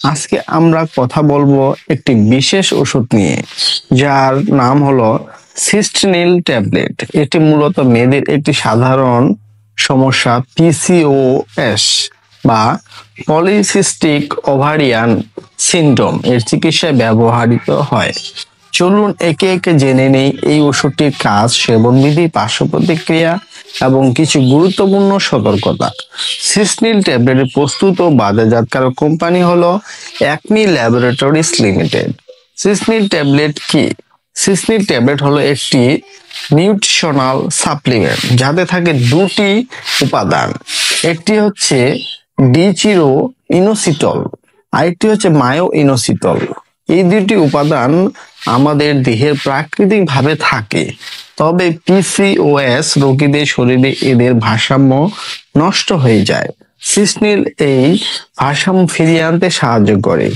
আজকে আমরা কথা বলবো একটি বিশেষ ওষুধ নিয়ে, যার নাম হলো সিস্টেনিল ট্যাবলেট। এটি মূলত মেয়েদের একটি সাধারণ সমস্যা পিসিওএস বা পলিসিস্টিক ওভারিয়ান সিনড্রোম এর চিকিৎসায় ব্যবহৃত হয়। চলুন একে একে জেনে নেই এই ওষুধটির কাজ, সেবনবিধি, পার্শ্ব প্রতিক্রিয়া এবং কিছু গুরুত্বপূর্ণ সতর্কতা। সিস্টেনিল ট্যাবলেটের প্রস্তুত ও বাজারজাতকারক কোম্পানি হলো অ্যাকমি ল্যাবরেটরিজ লিমিটেড। সিস্টেনিল ট্যাবলেট কি? সিস্টেনিল ট্যাবলেট হলো একটি নিউট্রিশনাল সাপ্লিমেন্ট যাতে থাকে দুটি উপাদান। একটি হচ্ছে ডিচিরো ইনোসিটল, আরেকটি হচ্ছে মায়ো ইনোসিটল। এই দুটি উপাদান আমাদের দেহের প্রাকৃতিক ভাবে থাকে, তবে পিসিওএস রোগীদের শরীরে এদের ভারসাম্য নষ্ট হয়ে যায়। সিস্টেনিল এই ভারসাম্য ফিরিয়ে আনতে সাহায্য করে।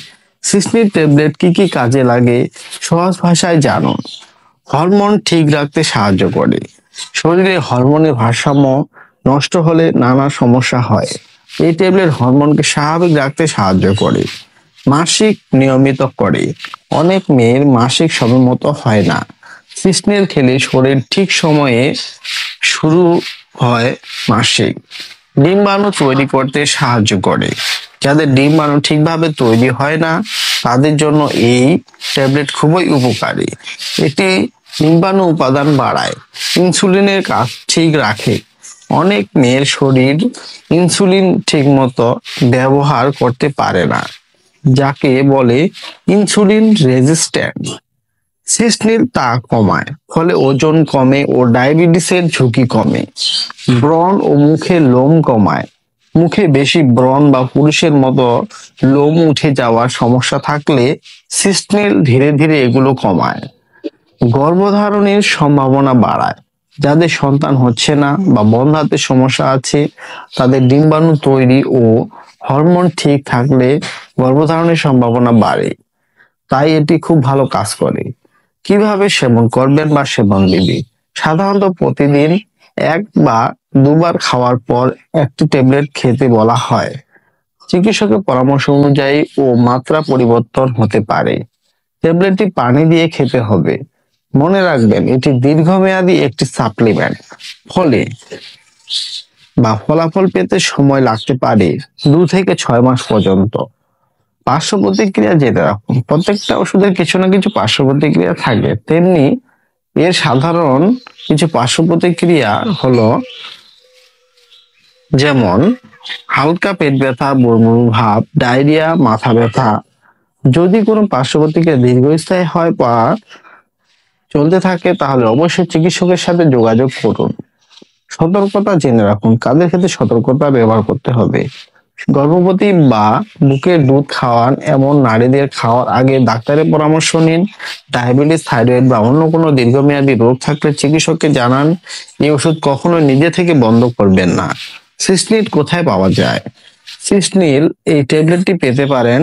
সিস্টেনিল ট্যাবলেট কি কি কাজে লাগে সহজ ভাষায় জানুন। হরমোন ঠিক রাখতে সাহায্য করে। শরীরে হরমোনের ভারসাম্য নষ্ট হলে নানা সমস্যা হয়। এই ট্যাবলেট হরমোনকে স্বাভাবিক রাখতে সাহায্য করে। মাসিক নিয়মিত করে। অনেক মেয়ের মাসিক সময় মতো হয় না। সিস্টেনিল খেলে শরীর ঠিক সময়ে শুরু হয় মাসিক। ডিম্বাণু তৈরি করতে সাহায্য করে। যাদের ডিম্বাণু ঠিকভাবে তৈরি হয় না তাদের জন্য এই ট্যাবলেট খুবই উপকারী। এটি ডিম্বাণু উৎপাদন বাড়ায়, ইনসুলিনের কাজ ঠিক রাখে। অনেক মেয়ের শরীর ইনসুলিন ঠিকমতো ব্যবহার করতে পারে না, যাকে বলে ইনসুলিন রেজিস্ট্যান্ট। সিস্টেনিল তা কমায়, ফলে ওজন কমে ও ডায়াবেটিসের ঝুঁকি কমে। ব্রণ ও মুখে লোম কমায়। মুখে বেশি ব্রণ বা পুরুষের মতো লোম উঠে যাওয়ার সমস্যা থাকলে সিস্টেনিল ধীরে ধীরে এগুলো কমায়। গর্ভধারণের সম্ভাবনা বাড়ায়। যাদের সন্তান হচ্ছে না বা বন্ধ্যাত্বের সমস্যা আছে তাদের ডিম্বাণু তৈরি ও হরমোন ঠিক থাকলে গর্ভধারণের সম্ভাবনা বাড়ে, তাই এটি খুব ভালো কাজ করে। কিভাবে সেবন করবেন বা সেবন বিধি? সাধারণত প্রতিদিন 1 বা 2 বার খাওয়ার পর একটি ট্যাবলেট খেতে বলা হয়। চিকিৎসকের পরামর্শ অনুযায়ী ও মাত্রা পরিবর্তন হতে পারে। ট্যাবলেটটি পানি দিয়ে খেতে হবে। মনে রাখবেন এটি দীর্ঘমেয়াদী একটি সাপ্লিমেন্ট, ফলে ফলাফল পেতে সময় লাগতে পারে 2 থেকে 6 মাস পর্যন্ত। পার্শ্ব প্রতিক্রিয়া জেনে রাখুন। প্রত্যেকটা ওষুধের কিছু না কিছু পার্শ্ব প্রতিক্রিয়া থাকে, তেমনি এর সাধারণ কিছু পার্শ্ব প্রতিক্রিয়া হলো যেমন হালকা পেট ব্যথা, বুড়বুড় ভাব, ডায়রিয়া, মাথা ব্যথা। যদি কোনো পার্শ্ব প্রতিক্রিয়া দীর্ঘস্থায়ী হয় বা চলতে থাকে তাহলে অবশ্যই চিকিৎসকের সাথে যোগাযোগ করুন। সতর্কতা জেনে রাখুন। কাদের ক্ষেত্রে সতর্কতা ব্যবহার করতে হবে? গর্ভবতী বা বুকের দুধ খাওয়ান এমন নারীদের খাওয়ার আগে ডাক্তারের পরামর্শ নিন। ডায়াবেটিস, থাইরয়েড বা অন্য কোনো দীর্ঘমেয়াদী রোগ থাকলে চিকিৎসককে জানান। এই ওষুধ কখনো নিজে থেকে বন্ধ করবেন না। সিস্টেনিল কোথায় পাওয়া যায়? সিস্টেনিল এই ট্যাবলেটটি পেতে পারেন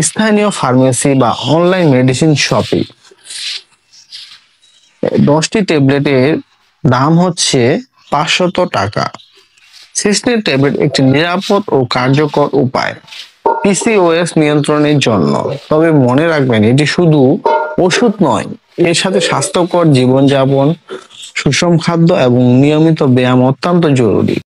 স্থানীয় ফার্মেসি বা অনলাইন মেডিসিন শপে। 10টি ট্যাবলেটের দাম হচ্ছে 500 টাকা। সিস্টেনিল ট্যাবলেট একটি নিরাপদ ও কার্যকর উপায় পিসিওএস নিয়ন্ত্রণের জন্য। তবে মনে রাখবেন এটি শুধু ওষুধ নয়, এর সাথে স্বাস্থ্যকর জীবনযাপন, সুষম খাদ্য এবং নিয়মিত ব্যায়াম অত্যন্ত জরুরি।